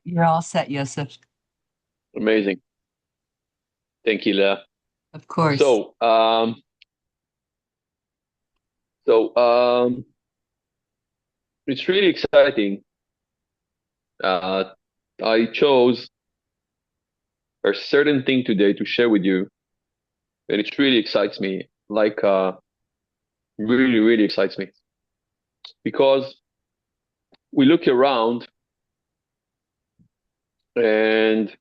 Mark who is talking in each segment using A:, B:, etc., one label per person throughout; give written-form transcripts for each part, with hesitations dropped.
A: You're all set, Yosef.
B: Amazing. Thank you, Leah.
A: Of course.
B: So, um, so it's really exciting. Uh, I chose a certain thing today to share with you, and it really excites me. Really, really excites me because we look around and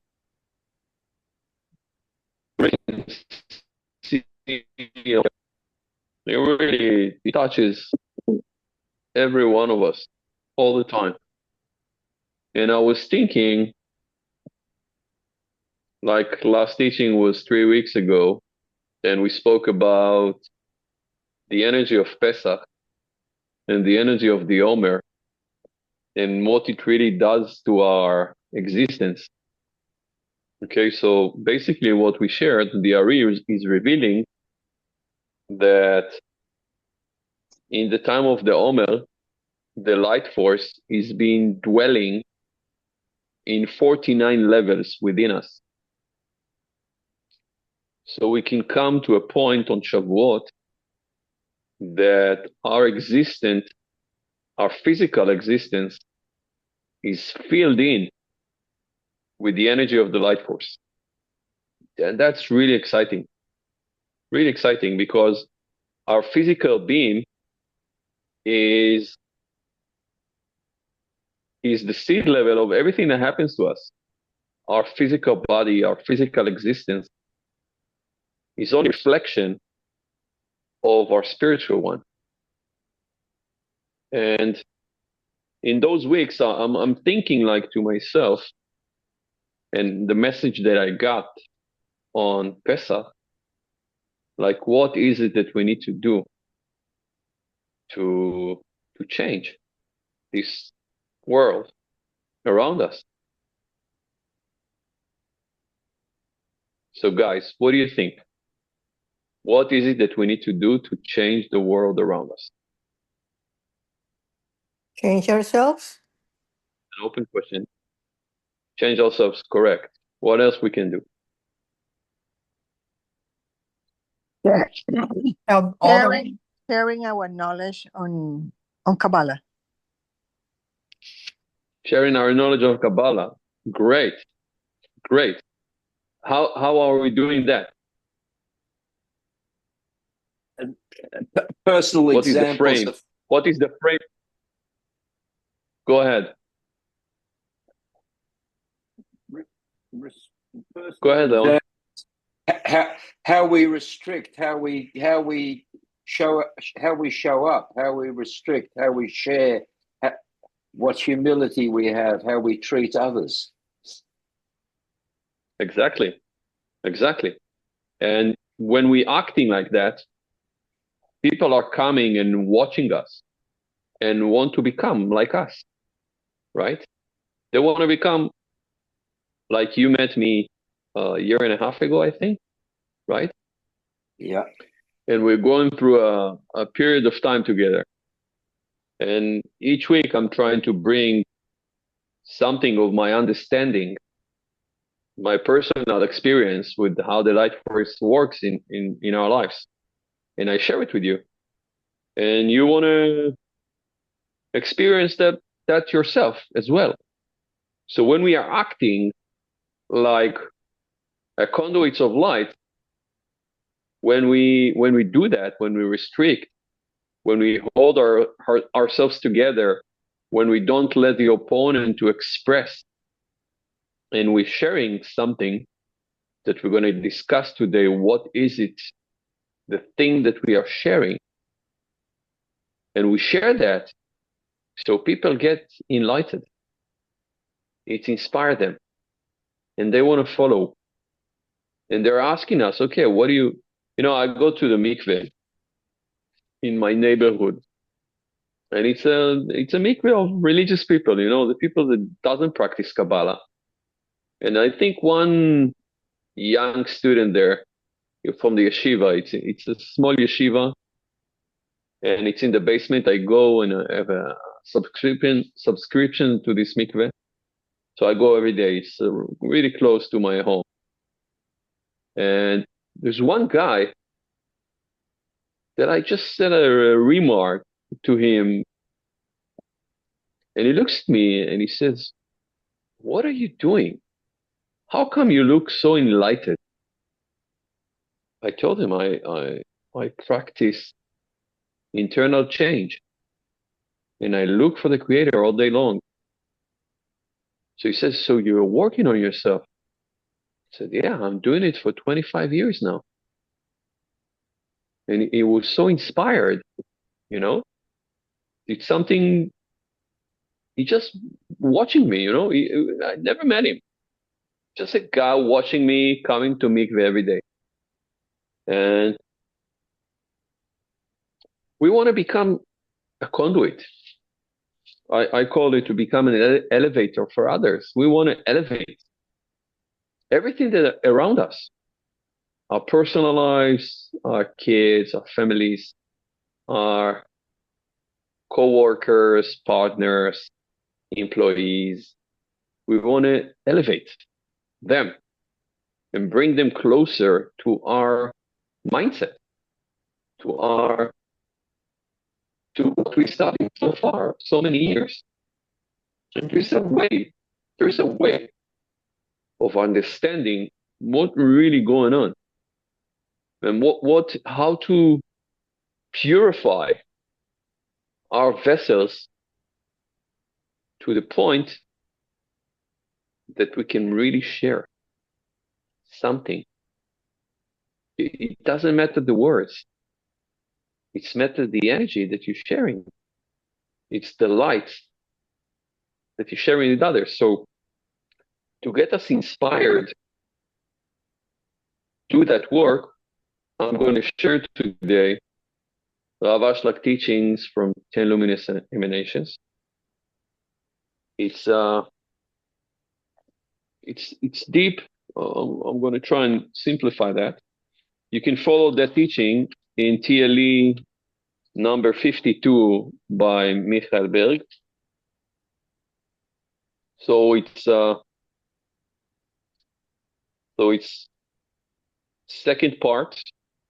B: see, you know, it really it touches every one of us all the time. And I was thinking, like last teaching was 3 weeks ago, and we spoke about the energy of Pesach and the energy of the Omer and what it really does to our existence. Okay, so basically what we shared, the Ari is revealing that in the time of the Omer, the light force is being dwelling in 49 levels within us. So we can come to a point on Shavuot that our physical existence is filled in with the energy of the light force. And that's really exciting because our physical being is is the seed level of everything that happens to us. Our physical body, our physical existence is only a reflection of our spiritual one. And in those weeks, I'm thinking like to myself, and the message that I got on Pesach, like what is it that we need to do to to change this world around us? So guys, what do you think? What is it that we need to do to change the world around us?
C: Change ourselves?
B: An open question. Change ourselves, correct. What else we can do?
C: Yeah.
D: Sharing our knowledge on Kabbalah.
B: Sharing our knowledge of Kabbalah. Great, great. How are we doing that?
E: Personal
B: What is the
E: examples
B: frame?
E: of
B: What is the frame? Go ahead. Go ahead, Leon.
E: how we restrict, how we show up, how we restrict, how we share, what humility we have, how we treat others.
B: Exactly, exactly. And when we acting like that, people are coming and watching us and want to become like us, right? They want to become like you met me a year and a half ago, I think, right?
E: Yeah.
B: And we're going through a period of time together. And each week I'm trying to bring something of my understanding, my personal experience with how the light force works in our lives. And I share it with you. And you want to experience that yourself as well. So when we are acting like a conduits of light, when we do that, when we restrict, when we hold ourselves together, when we don't let the opponent to express, and we're sharing something that we're going to discuss today, what is it, the thing that we are sharing, and we share that so people get enlightened. It inspires them, and they want to follow. And they're asking us, okay, what do I go to the mikveh in my neighborhood, and it's a mikveh of religious people, the people that doesn't practice Kabbalah. And I think one young student there from the yeshiva, it's a small yeshiva, and it's in the basement. I go and I have a subscription to this mikveh. So I go every day. It's really close to my home. And there's one guy that I just said a remark to him. And he looks at me and he says, "What are you doing? How come you look so enlightened?" I told him I practice internal change and I look for the Creator all day long. So he says, "So you're working on yourself?" I said, "Yeah, I'm doing it for 25 years now." And he was so inspired, you know? It's something, he just watching me, you know? I never met him. Just a guy watching me, coming to mikveh every day. And we want to become a conduit. I call it to become an elevator for others. We want to elevate everything that around us, our personal lives, our kids, our families, our co-workers, partners, employees. We want to elevate them and bring them closer to our mindset, to what we studied so far, so many years. And there's a way of understanding what really going on and how to purify our vessels to the point that we can really share something. It doesn't matter the words. It's matter the energy that you're sharing. It's the light that you're sharing with others. So to get us inspired to do that work, I'm going to share today Rav Ashlag teachings from 10 luminous emanations. It's deep. I'm going to try and simplify that. You can follow that teaching in TLE number 52 by Michael Berg. So it's second part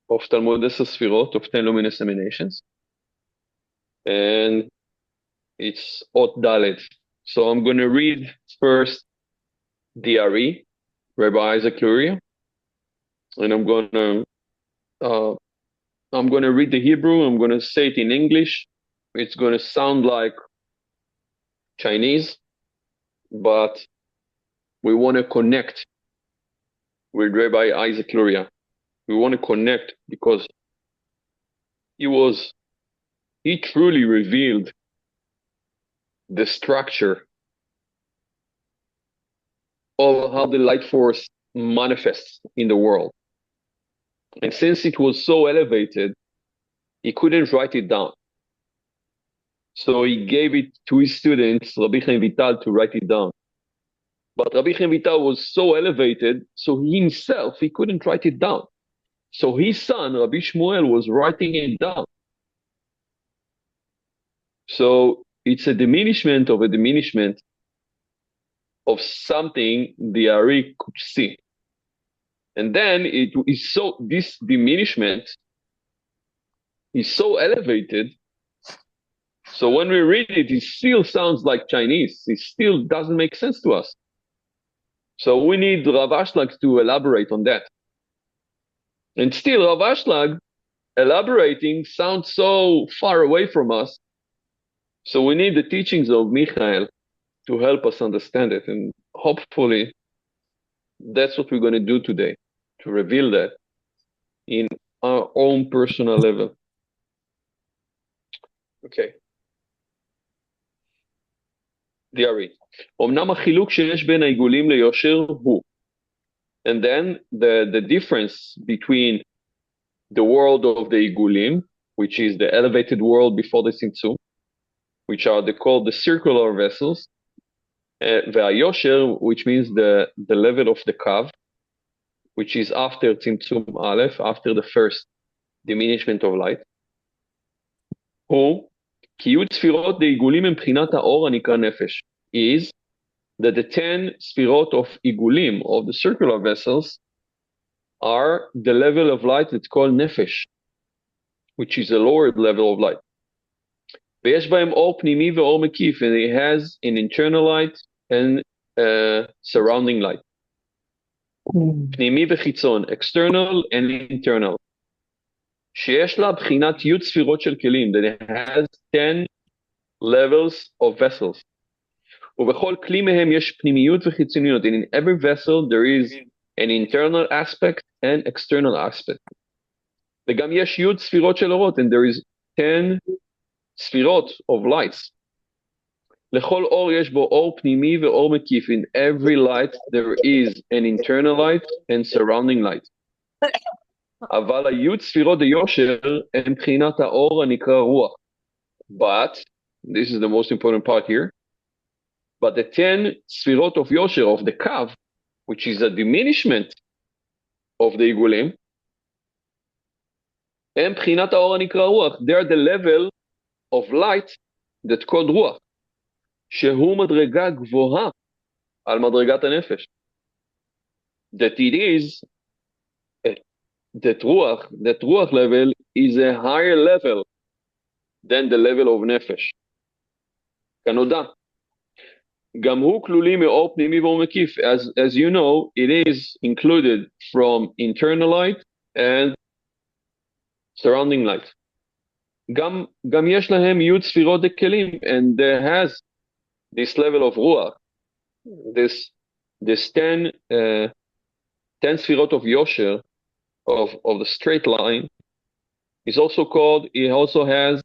B: of Talmud Sefirot of 10 luminous emanations, and it's Ot Dalet. So I'm going to read first DRE, Rabbi Isaac Luria, and I'm going to read the Hebrew. I'm going to say it in English. It's going to sound like Chinese, but we want to connect with Rabbi Isaac Luria. We want to connect because he truly revealed the structure of how the light force manifests in the world. And since it was so elevated, he couldn't write it down. So he gave it to his students, Rabbi Chaim Vital, to write it down. But Rabbi Chaim Vital was so elevated, so he himself, he couldn't write it down. So his son, Rabbi Shmuel, was writing it down. So it's a diminishment of something the Ari could see. And then this diminishment is so elevated. So when we read it, it still sounds like Chinese. It still doesn't make sense to us. So we need Rav Ashlag to elaborate on that. And still, Rav Ashlag elaborating sounds so far away from us. So we need the teachings of Michael to help us understand it. And hopefully, that's what we're going to do today, to reveal that in our own personal level. Okay. DRE. אמנם החילוק שיש בין העיגולים ליושר הוא. And then the difference between the world of the עיגולים, which is the elevated world before the tzimtzum, which are called the circular vessels, והיושר, which means the level of the kav, which is after tzimtzum aleph, after the first diminishment of light, הוא כי יהיו צפירות דעיגולים מבחינת האור הנקרא נפש, is that the 10 sfirot of igulim, of the circular vessels, are the level of light that's called nefesh, which is a lower level of light. ויש בהם אור פנימי ואור מקיף, and it has an internal light and surrounding light. פנימי וחיצון, external and internal. שיש לה בחינת י' ספירות של כלים, that it has 10 levels of vessels. ובכל כלי מהם יש פנימיות וחיצוניות, and in every vessel there is an internal aspect and external aspect. וגם יש י' ספירות של אורות, and there is 10 ספירות of lights. לכל אור יש בו אור פנימי ואור מקיף. In every light there is an internal light and surrounding light. אבל הי' ספירות היושר הם בחינת האור הנקרא רוח. But, this is the most important part here, but the 10 ספירות of יושר, of the kav, which is a diminishment of the עיגולים, הם בחינת האור הנקרא רוח. They are the level of light that called רוח, שהוא מדרגה גבוהה על מדרגת הנפש. That it is, that רוח level is a higher level than the level of נפש. כנודע. גם הוא כלולי מאור פנימי ואור מקיף. As you know, it is included from internal light and surrounding light. גם יש להם י' ספירות דקלים, and there has this level of ruach, this 10 ספירות of yosher, of the straight line, is also called, it also has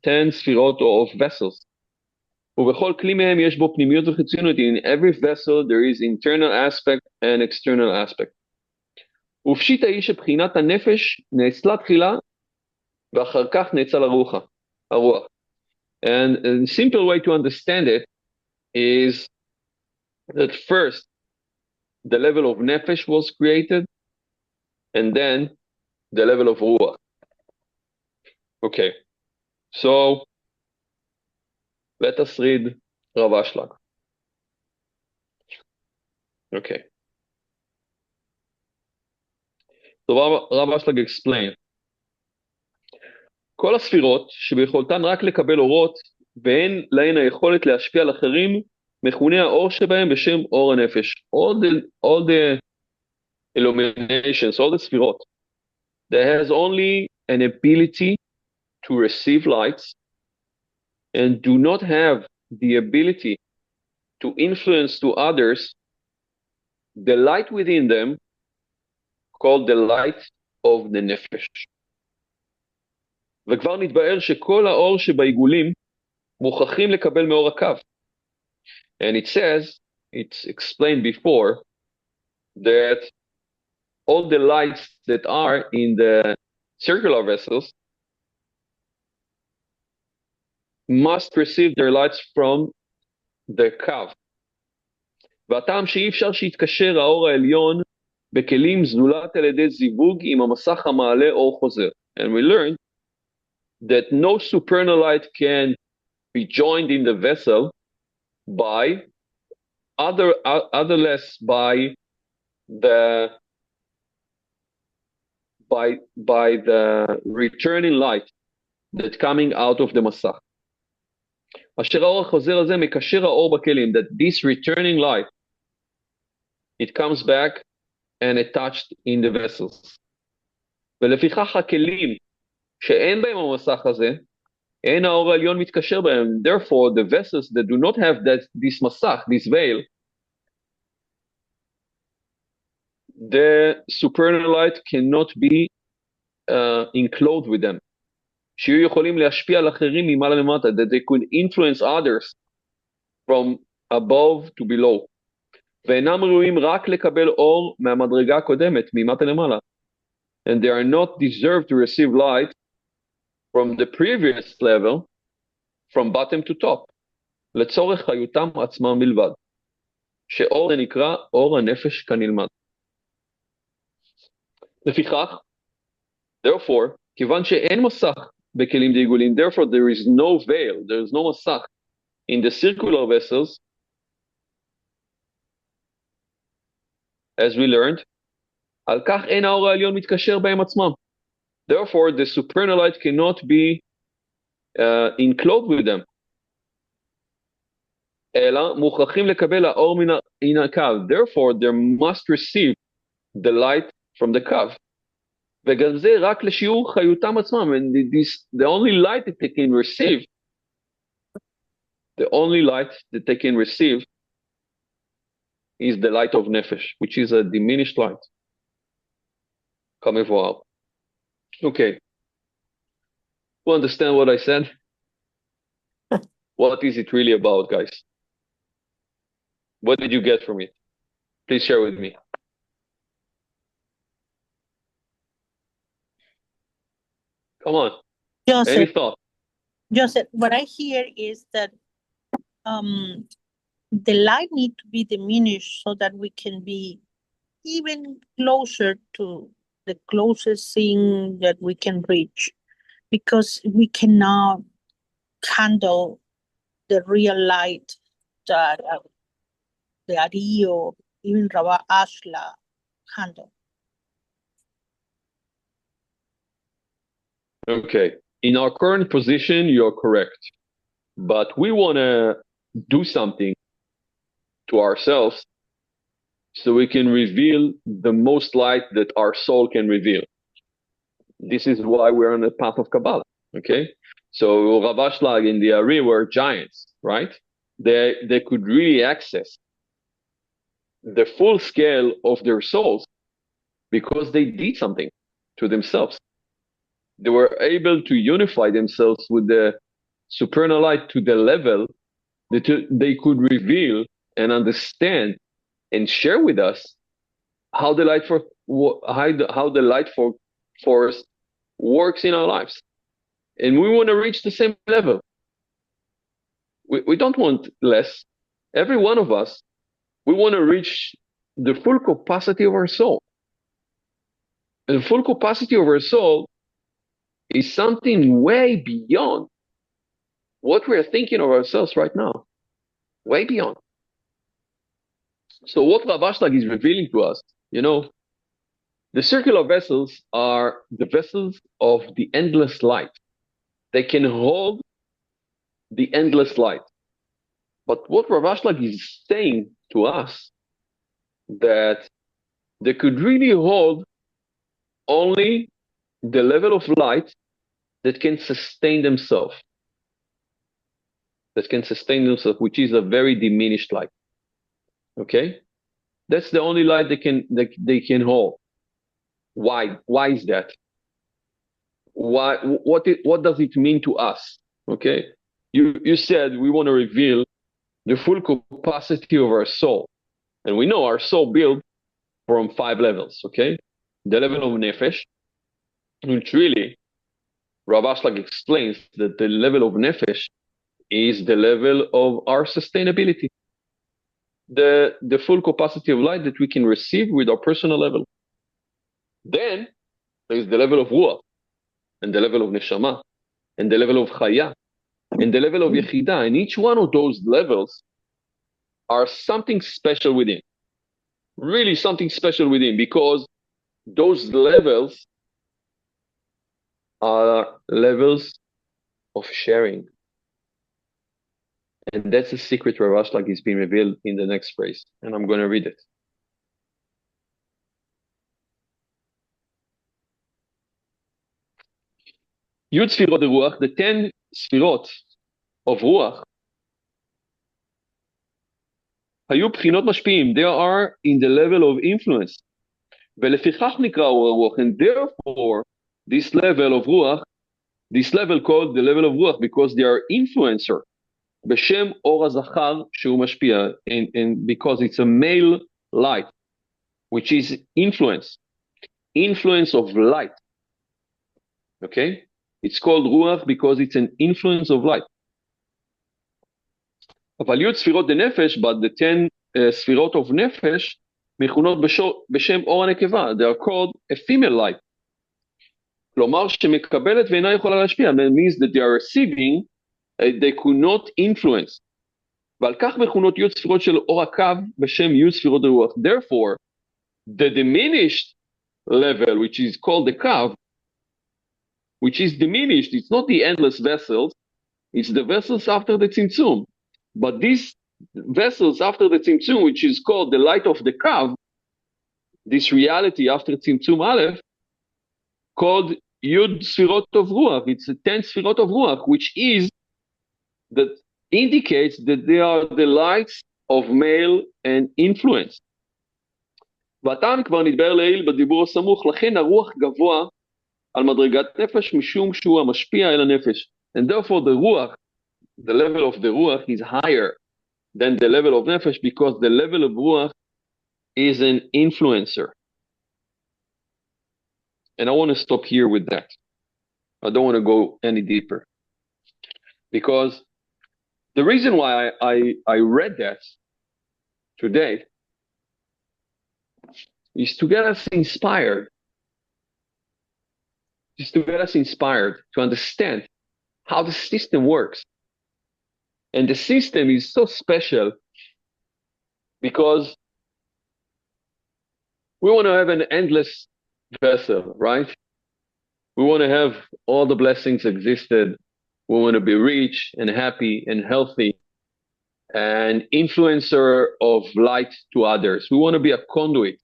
B: 10 ספירות of vessels. ובכל כלי מהם יש בו פנימיות וחיצוניות. In every vessel there is internal aspect and external aspect. ופשיטא היא שבחינת הנפש נאצלה תחילה, ואחר כך נאצל הרוח. And a simple way to understand it is that first the level of nefesh was created, and then the level of ruach. Okay, so let us read Rav Ashlag. Okay. So Rav Ashlag explained, כל הספירות שביכולתן רק לקבל אורות ואין להן היכולת להשפיע על אחרים, מכונה האור שבהם בשם אור הנפש. All the illuminations, all the ספירות, that has only an ability to receive lights and do not have the ability to influence to others, the light within them, called the light of the nefesh. וכבר נתבאר שכל האור שבעיגולים מוכרחים לקבל מאור הקו. And it says, it's explained before, that all the lights that are in the circular vessels must receive their lights from the קו. והטעם שאי אפשר שיתקשר האור העליון בכלים זולת על ידי זיווג עם המסך המעלה אור חוזר. And we learned that no supernal light can be joined in the vessel by otherless by the returning light that coming out of the מסך. אשר האור החוזר הזה מקשר האור בכלים, that this returning light, it comes back and attached in the vessels. ולפיכך הכלים שאין בהם המסך הזה, אין האור העליון מתקשר בהם. Therefore, the vessels that do not have this מסך, this veil, the supernal light cannot be enclosed with them. שיהיו יכולים להשפיע על אחרים ממעלה למטה, that they could influence others from above to below. ואינם ראויים רק לקבל אור מהמדרגה הקודמת, ממטה למעלה. And they are not deserved to receive light from the previous level, from bottom to top, לצורך חיותם עצמם בלבד, שאור זה נקרא אור הנפש כנלמד. לפיכך, therefore, כיוון שאין מסך בכלים דעיגולים, therefore there is no veil, there is no מסך in the circular vessels, as we learned, על כך אין האור העליון מתקשר בהם עצמם. Therefore, the supernal light cannot be enclosed with them. אלא מוכרחים לקבל האור מן הקו. Therefore, they must receive the light from the קו. וגם זה רק לשיעור חיותם עצמם. And the only light that they can receive, is the light of nefesh, which is a diminished light. כמבואר. Okay. You understand what I said? What is it really about, guys? What did you get from it? Please share with me. Come on. Any thought?
F: Joseph, what I hear is that the light need to be diminished so that we can be even closer to the closest thing that we can reach, because we cannot handle the real light that the Ari or even Rav Ashlag handle.
B: Okay. In our current position, you're correct. But we want to do something to ourselves so we can reveal the most light that our soul can reveal. This is why we're on the path of Kabbalah. Okay? So Rav Ashlag and the Ari were giants, right? They could really access the full scale of their souls because they did something to themselves. They were able to unify themselves with the supernal light to the level that they could reveal and understand and share with us how the light force works in our lives. And we want to reach the same level. We don't want less. Every one of us, we want to reach the full capacity of our soul. And the full capacity of our soul is something way beyond what we are thinking of ourselves right now. Way beyond. So what Rav Ashlag is revealing to us, the circular vessels are the vessels of the endless light. They can hold the endless light. But what Rav Ashlag is saying to us, that they could really hold only the level of light that can sustain themselves. Which is a very diminished light. Okay? That's the only light they can hold. Why? Why is that? Why? What does it mean to us? Okay? You said we want to reveal the full capacity of our soul. And we know our soul built from 5 levels, okay? The level of nefesh, which really, Rav Ashlag explains that the level of nefesh is the level of our sustainability. The full capacity of light that we can receive with our personal level. Then, there is the level of ruach, and the level of neshama, and the level of chaya, and the level of yechida. And each one of those levels are something special within. Really something special within, because those levels are levels of sharing. And that's a secret where Rav Ashlag is being revealed in the next phrase. And I'm going to read it. Yud Sfirot Ruach, the 10 Sfirot of Ruach, היו בחינות משפיעים. They are in the level of influence. ולפיכך נקרא אור הרוח. And therefore, this level of Ruach, this level called the level of Ruach, because they are influencer. בשם אור הזכר שהוא משפיע. And because it's a male light, which is influence. Influence of light. Okay? It's called Ruach because it's an influence of light. אבל י' ספירות דנפש, but the 10 ספירות of נפש, מכונות בשם אור הנקבה. They are called a female light. כלומר שמקבלת ואינה יכולה להשפיע. That means that they are receiving, they could not influence. ועל כך מכונות י' ספירות של אור הקו בשם י' ספירות הרוח. Therefore, the diminished level, which is called the kav, which is diminished, it's not the endless vessels, it's the vessels after the tzimtzum. But these vessels after the tzimtzum, which is called the light of the kav, this reality after tzimtzum aleph, called yud sfirot of ruach. It's the 10 sfirot of ruach, which is that indicates that they are the lights of male and influence. והטעם כבר נדבר לעיל בדיבור הסמוך, לכן הרוח גבוה על מדרגת נפש משום שהוא המשפיע אל הנפש. And therefore the ruach, the level of the ruach is higher than the level of nefesh because the level of ruach is an influencer. And I want to stop here with that. I don't want to go any deeper. Because the reason why I read that today is to get us inspired. Is to get us inspired to understand how the system works. And the system is so special because we want to have an endless vessel, right? We want to have all the blessings existed. We want to be rich and happy and healthy and influencer of light to others. We want to be a conduit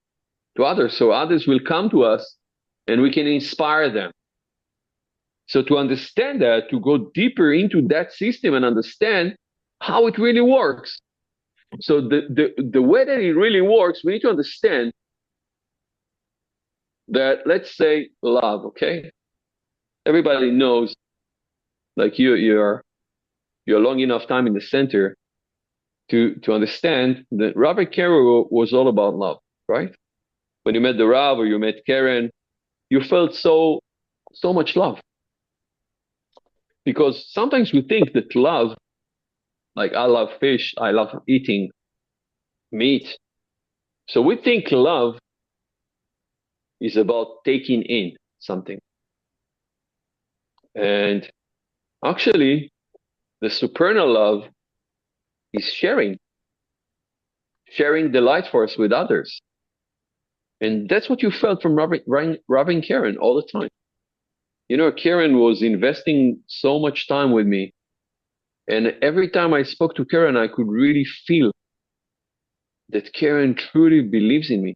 B: to others so others will come to us and we can inspire them. So to understand that, to go deeper into that system and understand how it really works. So the way that it really works, we need to understand that, let's say, love, okay? Everybody knows, like you're long enough time in the center to understand that Rabbi Karen was all about love, right? When you met the Rav or you met Karen, you felt so much love. Because sometimes we think that love, like I love fish, I love eating meat. So we think love is about taking in something. And actually, the supernal love is sharing the light force with others. And that's what you felt from Rabbi Karen all the time. You know, Karen was investing so much time with me. And every time I spoke to Karen, I could really feel that Karen truly believes in me.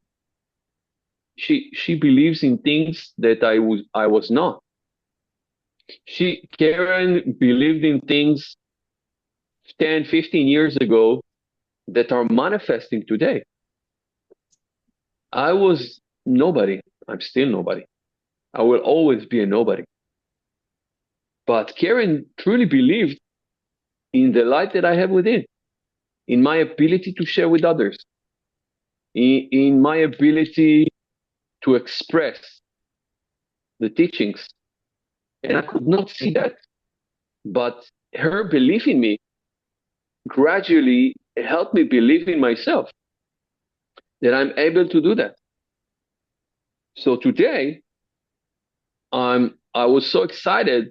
B: She believes in things that I was not. Karen believed in things 10, 15 years ago that are manifesting today. I was nobody. I'm still nobody. I will always be a nobody. But Karen truly believed in the light that I have within, in my ability to share with others, in my ability to express the teachings. And I could not see that. But her belief in me gradually helped me believe in myself that I'm able to do that. So today, I was so excited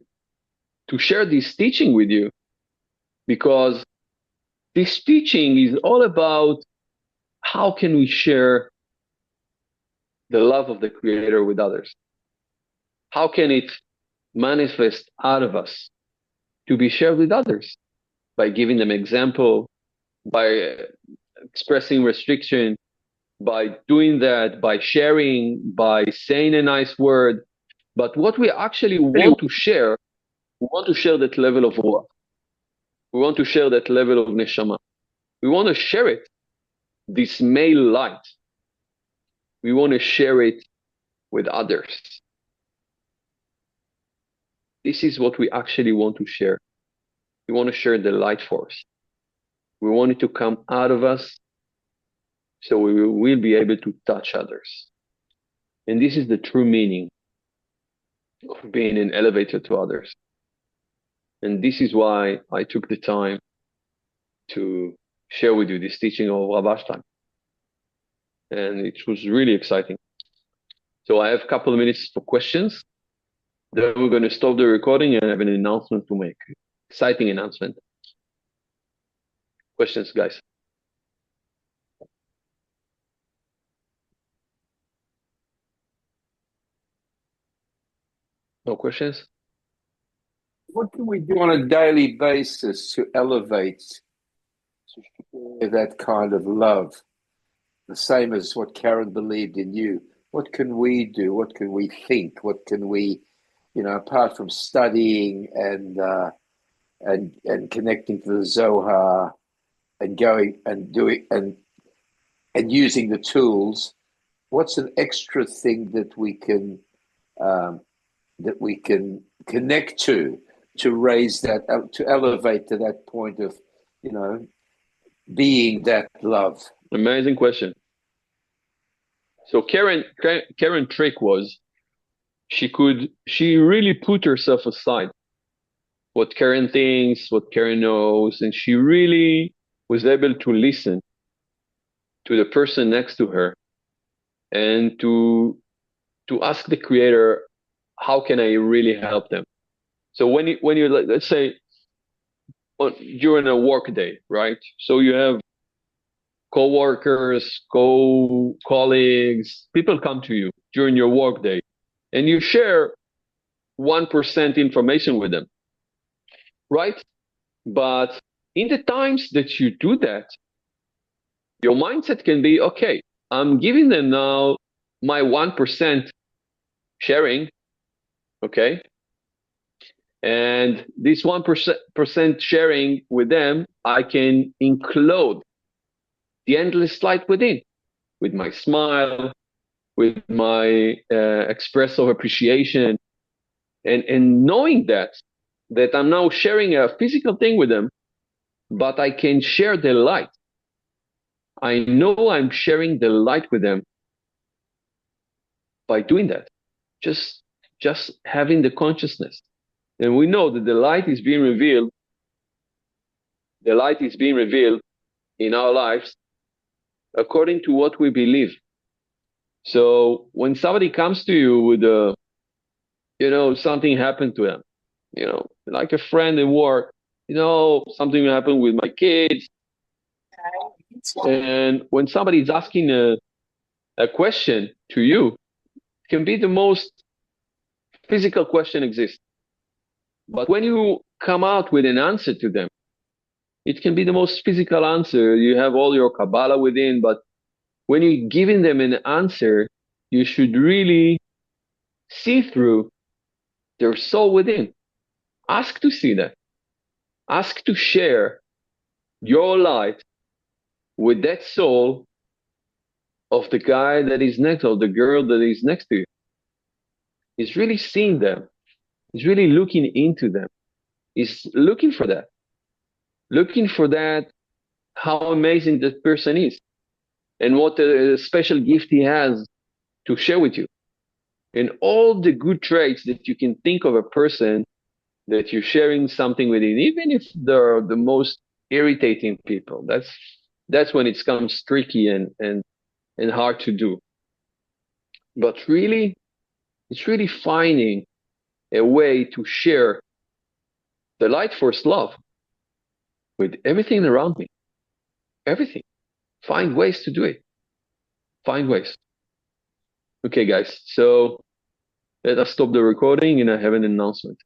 B: to share this teaching with you because this teaching is all about how can we share the love of the Creator with others? How can it manifest out of us to be shared with others? By giving them example, by expressing restriction, by doing that, by sharing, by saying a nice word. But what we actually want to share, we want to share that level of ruach. We want to share that level of neshama. We want to share it, this male light. We want to share it with others. This is what we actually want to share. We want to share the light force. We want it to come out of us so we will be able to touch others. And this is the true meaning of being an elevator to others. And this is why I took the time to share with you this teaching of Rav Ashlag. And it was really exciting. So I have a couple of minutes for questions. Then we're going to stop the recording and have an announcement to make. Exciting announcement. Questions, guys? No questions?
E: What can we do on a daily basis to elevate that kind of love? The same as what Karen believed in you. What can we do? What can we think? What can we, apart from studying and connecting to the Zohar and going and doing and using the tools? What's an extra thing that we can connect to raise that, to elevate to that point of, being that love?
B: Amazing question. So Karen trick was she really put herself aside. What Karen thinks, what Karen knows, and she really was able to listen to the person next to her and to ask the creator, how can I really help them? So when you let's say during a work day, right? So you have co-workers, colleagues, people come to you during your work day and you share 1% information with them, right? But in the times that you do that, your mindset can be, okay, I'm giving them now my 1% sharing, okay? And this 1% sharing with them, I can include the endless light within, with my smile, with my express of appreciation, and knowing that I'm now sharing a physical thing with them, but I can share the light. I know I'm sharing the light with them by doing that, just having the consciousness. And we know that the light is being revealed. The light is being revealed in our lives according to what we believe. So when somebody comes to you with something happened to them, like a friend at work, something happened with my kids. And when somebody is asking a question to you, it can be the most physical question exists. But when you come out with an answer to them, it can be the most physical answer. You have all your Kabbalah within, but when you're giving them an answer, you should really see through their soul within. Ask to see that. Ask to share your light with that soul of the guy that is next, or the girl that is next to you. He's really seeing them. He's really looking into them. He's looking for that. Looking for that, how amazing that person is and what a special gift he has to share with you. And all the good traits that you can think of a person that you're sharing something with him, even if they're the most irritating people. That's when it becomes tricky and hard to do. But really, it's really finding a way to share the light force love with everything around me. Everything. Find ways to do it. Find ways. Okay, guys. So let us stop the recording and I have an announcement.